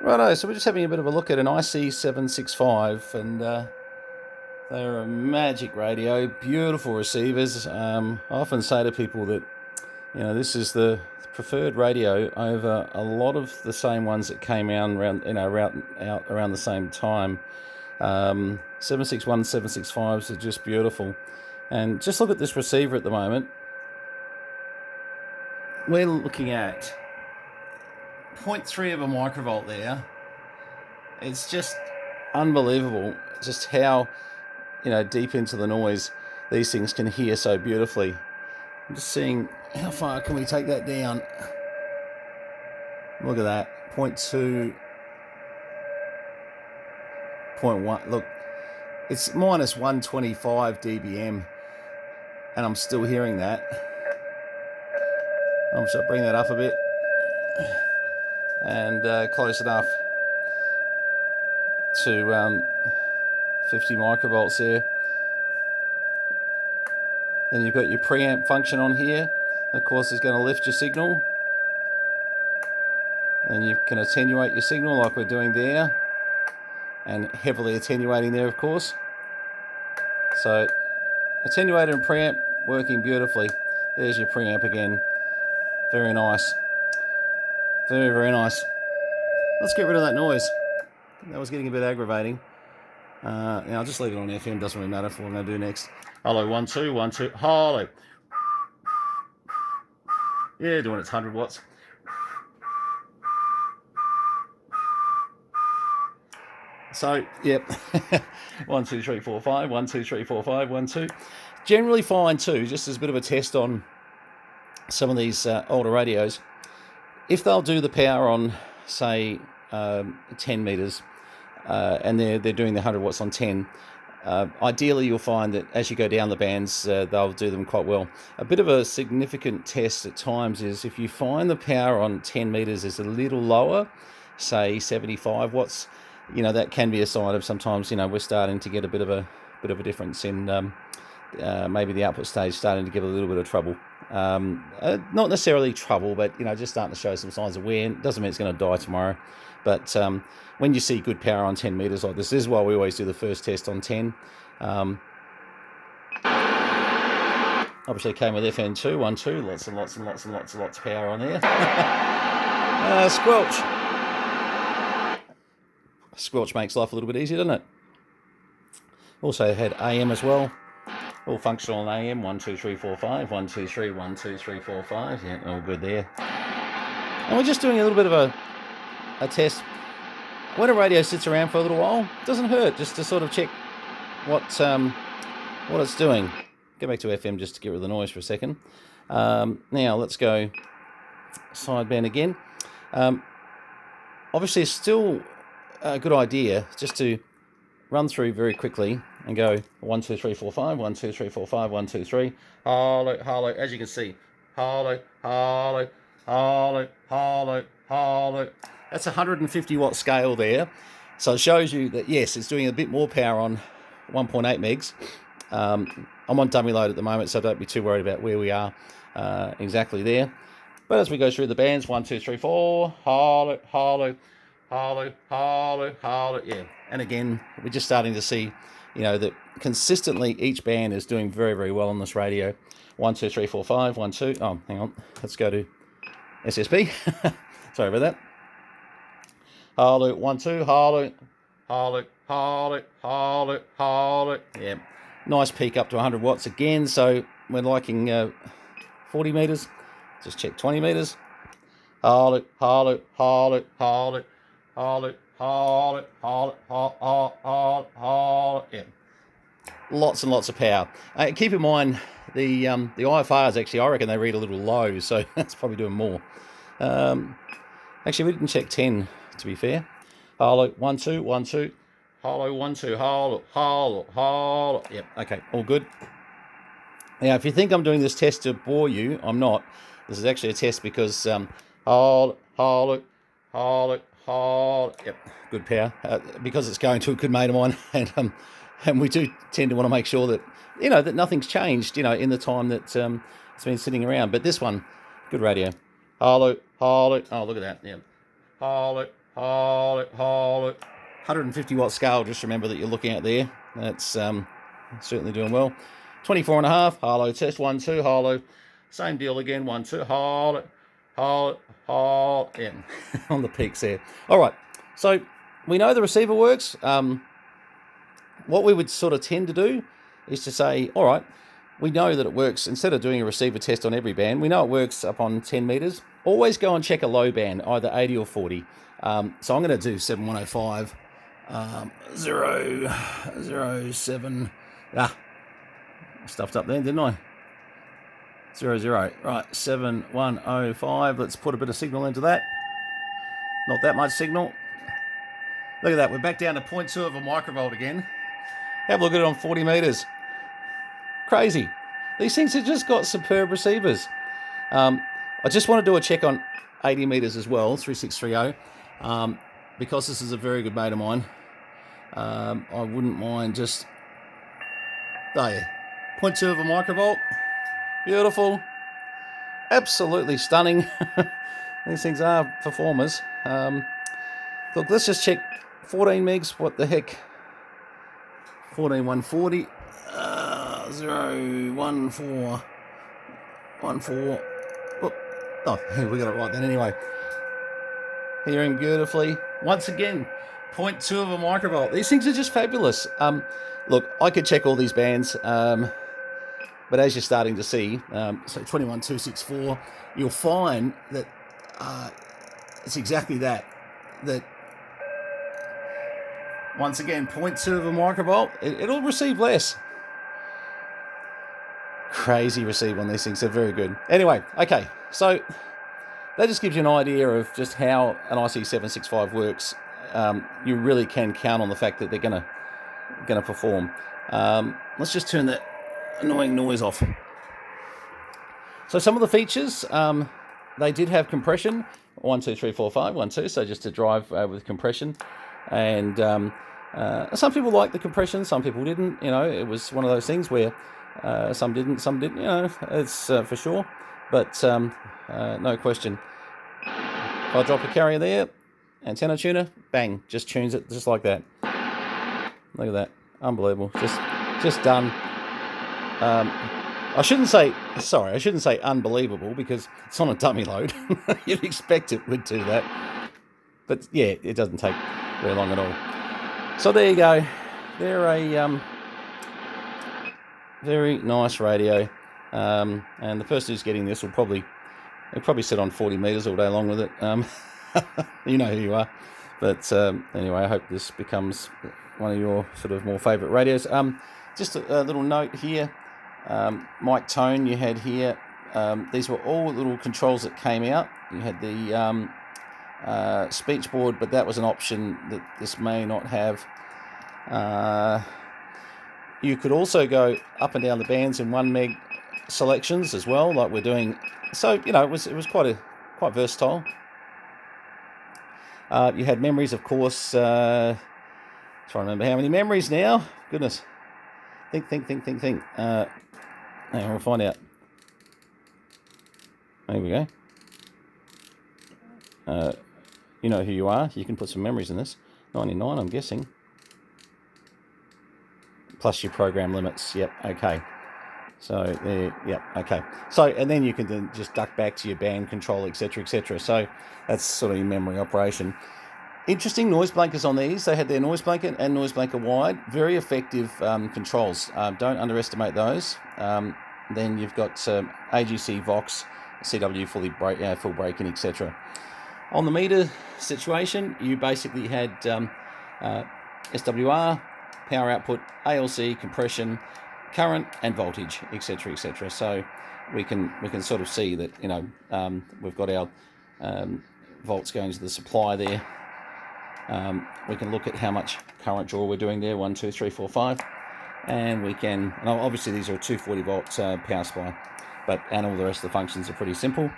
Righto, so we're just having a bit of a look at an IC765, and they're a magic radio, beautiful receivers. I often say to people that, this is the preferred radio over a lot of the same ones that came out around the same time. 761, 765s are just beautiful. And just look at this receiver at the moment. We're looking at 0.3 of a microvolt there. It's just unbelievable just how, deep into the noise these things can hear so beautifully. I'm just seeing how far can we take that down. Look at that, 0.2, 0.1. Look, it's minus 125 dBm, and I'm still hearing that. I'm just going to bring that up a bit, and close enough to 50 microvolts there. Then you've got your preamp function on here. Of course, it's going to lift your signal. And you can attenuate your signal like we're doing there. And heavily attenuating there, of course. So, attenuator and preamp working beautifully. There's your preamp again. Very nice. Very, very nice. Let's get rid of that noise. That was getting a bit aggravating. Now I'll just leave it on FM, doesn't really matter for what I'm going to do next. Hello, 1 2 1 2. Hello. Yeah, doing its 100 watts. So, yep. 1 2 3 4 5. 1 2 3 4 5. 1 2. Generally fine too, just as a bit of a test on some of these older radios. If they'll do the power on, say, 10 meters, and they're doing the 100 watts on 10, ideally you'll find that as you go down the bands, they'll do them quite well. A bit of a significant test at times is if you find the power on 10 meters is a little lower, say 75 watts, that can be a sign of sometimes, we're starting to get a bit of a difference in maybe the output stage starting to give a little bit of trouble. Not necessarily trouble, but just starting to show some signs of wear. Doesn't mean it's going to die tomorrow, but when you see good power on 10 meters like this is why we always do the first test on 10. Obviously came with FN2, 1 2, lots and lots and lots and lots and lots of power on there. Squelch. Squelch makes life a little bit easier, doesn't it? Also had AM as well. All functional on AM, 1 2 3 4 5, 1 2 3 1 2 3 4 5. Yeah, all good there. And we're just doing a little bit of a test. When a radio sits around for a little while, it doesn't hurt just to sort of check what it's doing. Go back to FM just to get rid of the noise for a second. Now let's go sideband again. Obviously, it's still a good idea just to run through very quickly and go 1 2 3 4 5, 1 2 3 4 5, 1 2 3. Hello, hello. As you can see, hello, hello, hello, hello, hello. That's a 150 watt scale there. So it shows you that, yes, it's doing a bit more power on 1.8 megs. I'm on dummy load at the moment, so don't be too worried about where we are exactly there. But as we go through the bands, 1 2 3 4, hello, hello, hello, hello, hello. Yeah, and again, we're just starting to see, that consistently each band is doing very, very well on this radio. 1 2 3 4 5, 1 2. Oh, hang on. Let's go to SSB. Sorry about that. Hello, 1 2, hello, hello, hello, hello, hello. Yeah, nice peak up to 100 watts again. So we're liking 40 meters. Just check 20 meters. Hello, hello, hello, hello, hello, hello, hello, hello, hello. Yeah, lots and lots of power. Keep in mind the IFRs actually, I reckon they read a little low, so that's probably doing more. Actually, we didn't check 10. To be fair. Hello, 1 2 1 2. Hello, 1 2. Hello, hello, hello. Yep, okay, all good. Now, if you think I'm doing this test to bore you, I'm not. This is actually a test because hello, hello, hello, hello. Yep, good power. Because it's going to a good mate of mine, and we do tend to want to make sure that that nothing's changed, in the time that it's been sitting around. But this one, good radio. Hello, hello. Oh, look at that. Yeah. Hello. hold it, 150 watt scale, just remember that you're looking at there. That's certainly doing well. 24.5, hollow, test 1, 2, hollow. Same deal again, 1, 2, hold it, yeah, on the peaks there. All right, so we know the receiver works. What we would sort of tend to do is to say, all right, we know that it works. Instead of doing a receiver test on every band, we know it works up on 10 meters. Always go and check a low band, either 80 or 40. So I'm going to do 7105, 007. Stuffed up there, didn't I? 00. Right, 7105. Let's put a bit of signal into that. Not that much signal. Look at that. We're back down to 0.2 of a microvolt again. Have a look at it on 40 meters. Crazy. These things have just got superb receivers. I just want to do a check on 80 meters as well, 3630. Because this is a very good mate of mine. I wouldn't mind just... There. 0.2 of a microvolt. Beautiful. Absolutely stunning. These things are performers. Look, let's just check 14 megs. What the heck? 14140. 014. 14. Oh, we got it right then anyway. Hearing beautifully. Once again, 0.2 of a microvolt. These things are just fabulous. Look, I could check all these bands, but as you're starting to see, so 21264, you'll find that it's exactly that. That once again, 0.2 of a microvolt, it'll receive less. Crazy receive on these things. They're very good. Anyway, okay, so that just gives you an idea of just how an IC765 works. You really can count on the fact that they're gonna perform. Let's just turn that annoying noise off. So some of the features, they did have compression. 1, 2, 3, 4, 5, 1, 2. So just to drive with compression, and some people liked the compression, some people didn't. You know, it was one of those things where some didn't. You know, it's for sure. But no question. If I drop a carrier there, antenna tuner, bang, just tunes it just like that. Look at that, unbelievable. Just done. I shouldn't say unbelievable, because it's on a dummy load. You'd expect it would do that. But yeah, it doesn't take very long at all. So there you go. They're a very nice radio. And the person who's getting this will probably sit on 40 meters all day long with it. You know who you are. But anyway, I hope this becomes one of your sort of more favorite radios. Just a little note here. Mic tone you had here. These were all little controls that came out. You had the speech board, but that was an option that this may not have. You could also go up and down the bands in 1 meg selections as well, like we're doing. So you know, it was quite versatile. You had memories, of course. Trying to remember how many memories now. Goodness. Think. Hang on, we'll find out. There we go. You know who you are. You can put some memories in this. 99, I'm guessing. Plus your program limits. Yep, okay. So, yep, okay. So, and then you can then just duck back to your band control, etc., etc. So, that's sort of your memory operation. Interesting noise blankers on these. They had their noise blanket and noise blanket wide. Very effective controls. Don't underestimate those. Then you've got AGC, Vox, CW, full braking, etc. On the meter situation, you basically had SWR, power output, ALC, compression, current, and voltage, etc., etc. So we can sort of see that, you know, we've got our volts going to the supply there. We can look at how much current draw we're doing there, 1, 2, 3, 4, 5, and we can, and obviously these are a 240 volt power supply, and all the rest of the functions are pretty simple.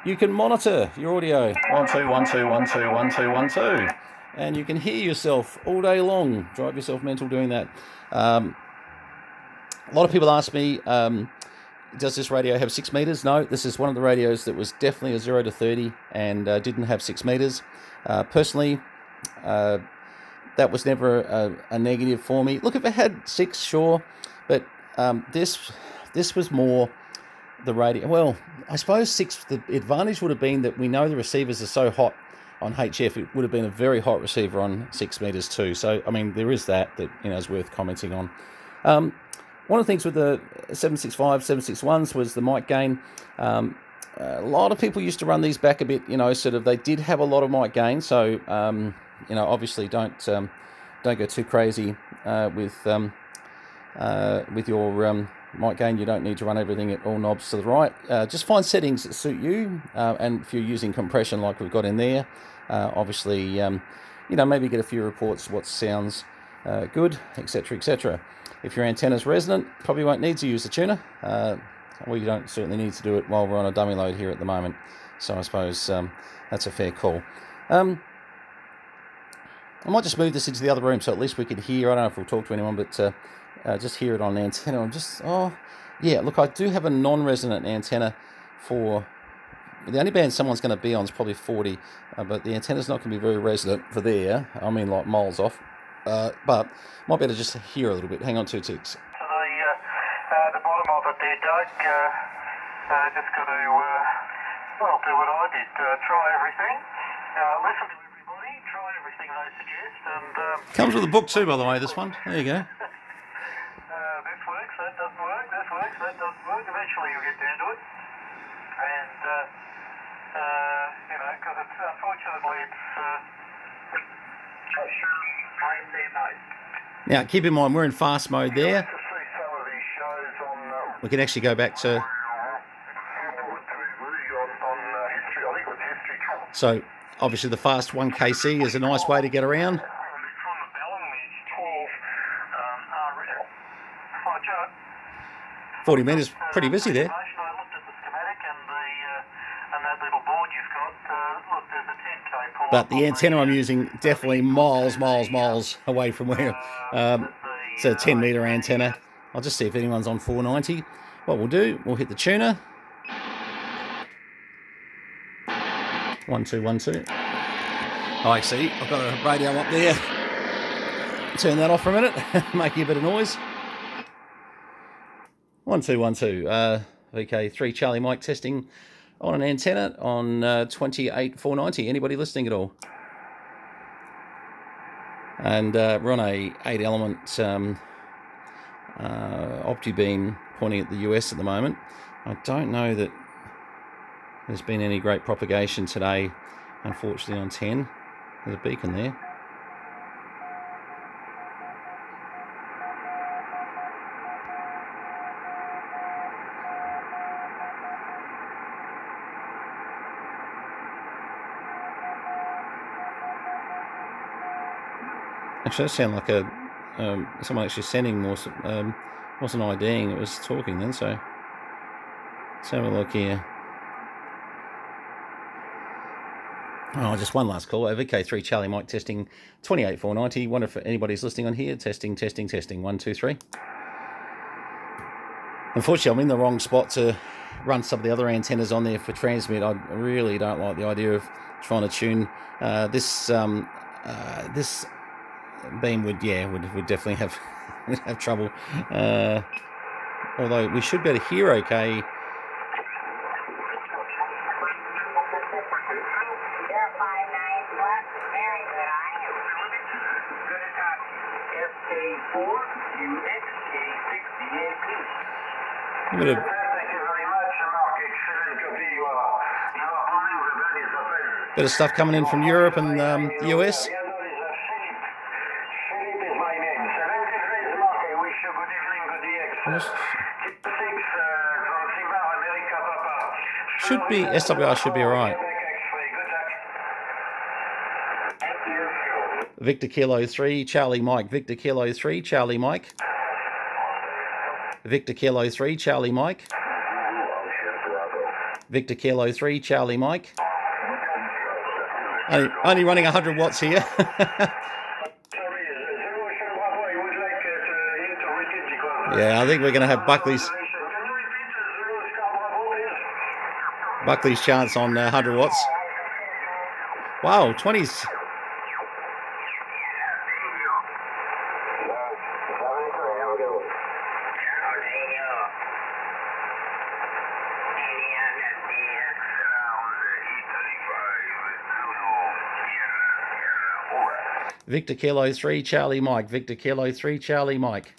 You can monitor your audio, 1, 2, 1, 2, 1, 2, 1, 2, 1, 2, and you can hear yourself all day long, drive yourself mental doing that. A lot of people ask me, does this radio have 6 meters? No, this is one of the radios that was definitely a 0 to 30 and didn't have 6 meters. Personally, that was never a negative for me. Look, if it had 6, sure, but this was more the radio. Well, I suppose 6. The advantage would have been that we know the receivers are so hot on HF. It would have been a very hot receiver on 6 meters too. So I mean, there is that is worth commenting on. One of the things with the 765, 761s was the mic gain. A lot of people used to run these back a bit, sort of. They did have a lot of mic gain, so obviously don't go too crazy with your mic gain. You don't need to run everything at all knobs to the right. Just find settings that suit you, and if you're using compression like we've got in there, obviously maybe get a few reports what sounds good, etc., etc. If your antenna's resonant, probably won't need to use the tuner. Well, you don't certainly need to do it while we're on a dummy load here at the moment. So I suppose that's a fair call. I might just move this into the other room so at least we can hear. I don't know if we'll talk to anyone, but just hear it on an antenna. Look, I do have a non-resonant antenna for... The only band someone's going to be on is probably 40, but the antenna's not going to be very resonant for there. I mean, like miles off. But might be able to just hear a little bit. Hang on 2 ticks. The bottom of it there, Doug. Just got to, do what I did. Try everything. Listen to everybody. Try everything they suggest. And comes with a book too, by the way, this one. There you go. This works, that doesn't work. This works, that doesn't work. Eventually you'll get down to it. And, because it's, unfortunately, Now, keep in mind, we're in fast mode there. We can actually go back to... So, obviously the fast 1kc is a nice way to get around. 40 metres, pretty busy there. But the antenna I'm using definitely miles away from where it's a 10 metre antenna. I'll just see if anyone's on 490. What we'll do, we'll hit the tuner. 1 2 1 2. I see. I've got a radio up there. Turn that off for a minute, making a bit of noise. 1 2 1 2. VK3 Charlie Mike testing on an antenna on 28490. Anybody listening at all? And we're on a 8-element opti-beam pointing at the US at the moment. I don't know that there's been any great propagation today, unfortunately, on 10. There's a beacon there. Actually, that sounded like someone actually sending more. Wasn't IDing, it was talking then. So let's have a look here. Oh, just one last call. VK3 Charlie Mike testing 28490. Wonder if anybody's listening on here. Testing. 1 2 3. Unfortunately, I'm in the wrong spot to run some of the other antennas on there for transmit. I really don't like the idea of trying to tune this beam would definitely have trouble. Although we should be able to hear okay. A bit of stuff coming in from Europe and the US. Should be SWR should be alright. Victor Kilo 3 Charlie Mike. Victor Kilo 3 Charlie Mike. Victor Kilo 3 Charlie Mike. Victor Kilo 3 Charlie Mike. Only running 100 watts here. Yeah, I think we're going to have Buckley's. Buckley's chance on 100 watts. Wow, 20s. Victor Kilo 3 Charlie Mike. Victor Kilo 3 Charlie Mike.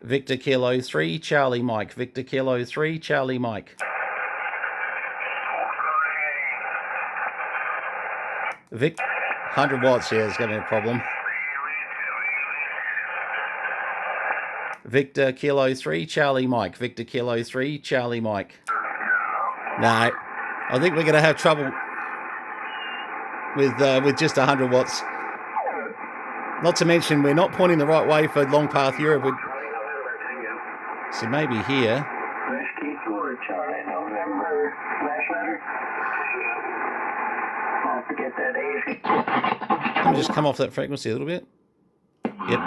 Victor Kilo 3 Charlie Mike. Victor Kilo 3 Charlie Mike. Vic 100 watts, yeah, it's going to be a problem. Victor Kilo 3 Charlie Mike. Victor Kilo 3 Charlie Mike. No, I think we're going to have trouble with just 100 watts. Not to mention we're not pointing the right way for long path Europe. So maybe here. Let me just come off that frequency a little bit. Yep.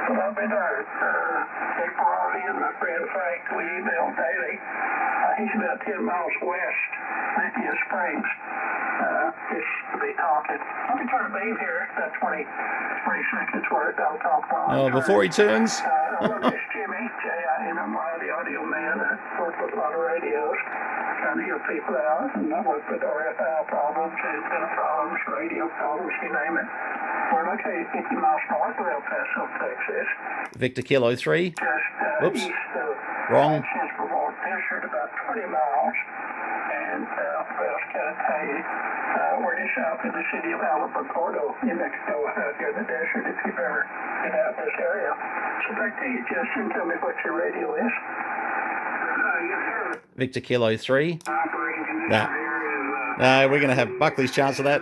I've been our April Harvey and my friend Frank, we email daily. He's about 10 miles west, Lithia Springs. Just to be talking. Let me turn the beam here, about 20 seconds worth. I'll talk about. Oh, before he turns. This is Jimmy, J-I-M-M-Y, the audio man. I work with a lot of radios, trying to hear people out. And I work with RFI problems, antenna problems, radio problems, you name it. We're located 50 miles north of El Paso, Texas. Victor Kilo 3. Just Whoops. east of Wrong. Central Desert, about 20 miles. And what else can I tell you? We're just out in the city of Albuquerque, New Mexico, out here in the desert, if you've ever been out in this area. So back to you, Justin. Tell me what your radio is. Victor Kilo 3. No, we're going to have Buckley's chance of that.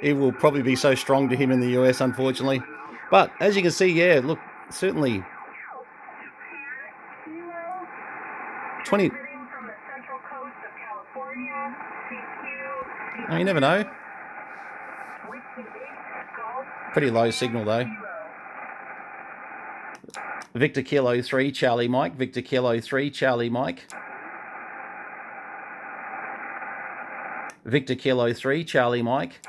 It will probably be so strong to him in the US, unfortunately. But as you can see, yeah, look, certainly 20. Oh, you never know. Pretty low signal though. Victor Kilo 3 Charlie Mike. Victor Kilo 3 Charlie Mike. Victor Kilo 3 Charlie Mike.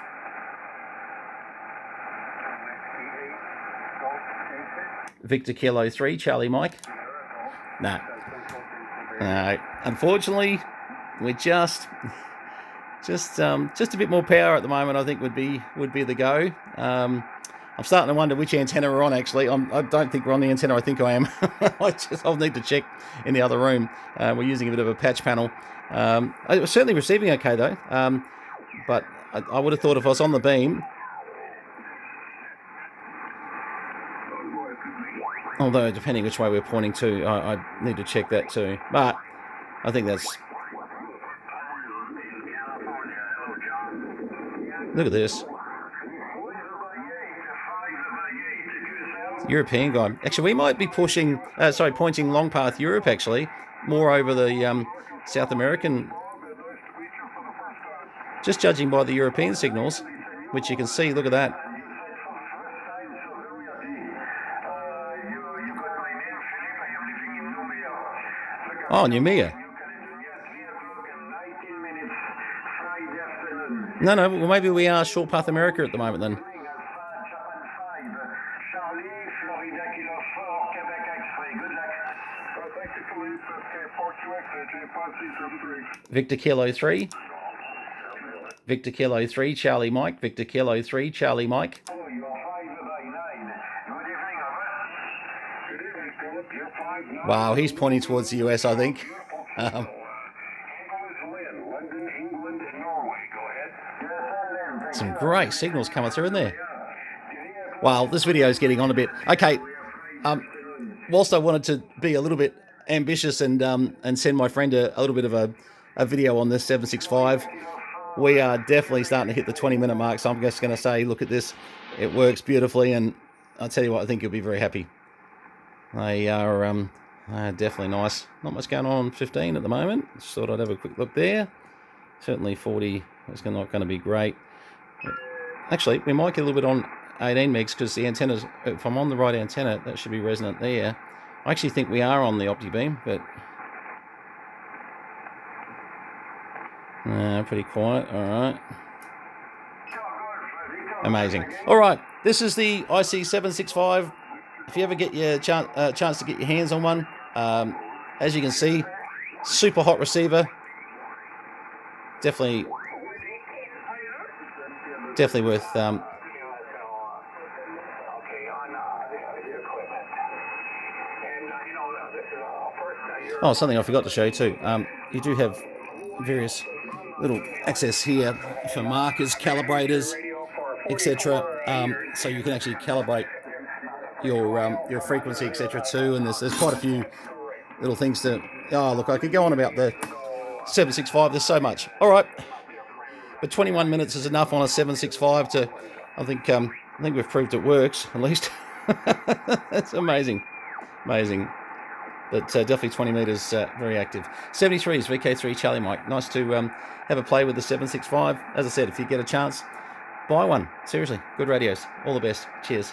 Victor Kilo 3 Charlie Mike. No. No. Unfortunately, we're just a bit more power at the moment. I think would be the go. I'm starting to wonder which antenna we're on. Actually, I don't think we're on the antenna. I think I am. I'll need to check in the other room. We're using a bit of a patch panel. I was certainly receiving okay though. But I would have thought if I was on the beam. Although, depending which way we're pointing to, I need to check that too. But I think that's... Look at this. European guy. Actually, we might be pointing long path Europe, actually. More over the South American... Just judging by the European signals, which you can see, look at that. Oh, Numia. No, well, maybe we are short path America at the moment then. Victor Kilo 3. Victor Kilo 3 Charlie Mike. Victor Kilo 3 Charlie Mike. Wow, he's pointing towards the US, I think. Some great signals coming through in there. Wow, this video is getting on a bit. Okay, whilst I wanted to be a little bit ambitious and send my friend a little bit of a video on this 765, we are definitely starting to hit the 20-minute mark. So I'm just going to say, look at this. It works beautifully, and I'll tell you what, I think you'll be very happy. They are definitely nice. Not much going on 15 at the moment. Just thought I'd have a quick look there. Certainly 40 is not going to be great. Actually, we might get a little bit on 18 megs because the antennas, if I'm on the right antenna, that should be resonant there. I actually think we are on the OptiBeam, but pretty quiet. All right. Amazing. All right, this is the IC765. If you ever get your chance to get your hands on one, as you can see, super hot receiver. Definitely worth. Oh, something I forgot to show you too. You do have various little access here for markers, calibrators, etc. So you can actually calibrate your frequency, etc. too. And there's quite a few little things to. Oh, look, I could go on about the 765. There's so much. All right, but 21 minutes is enough on a 765 to. I think we've proved it works at least. That's amazing. But definitely 20 meters, very active. 73 is VK3 Charlie Mike. Nice to have a play with the 765. As I said, if you get a chance, buy one. Seriously, good radios. All the best. Cheers.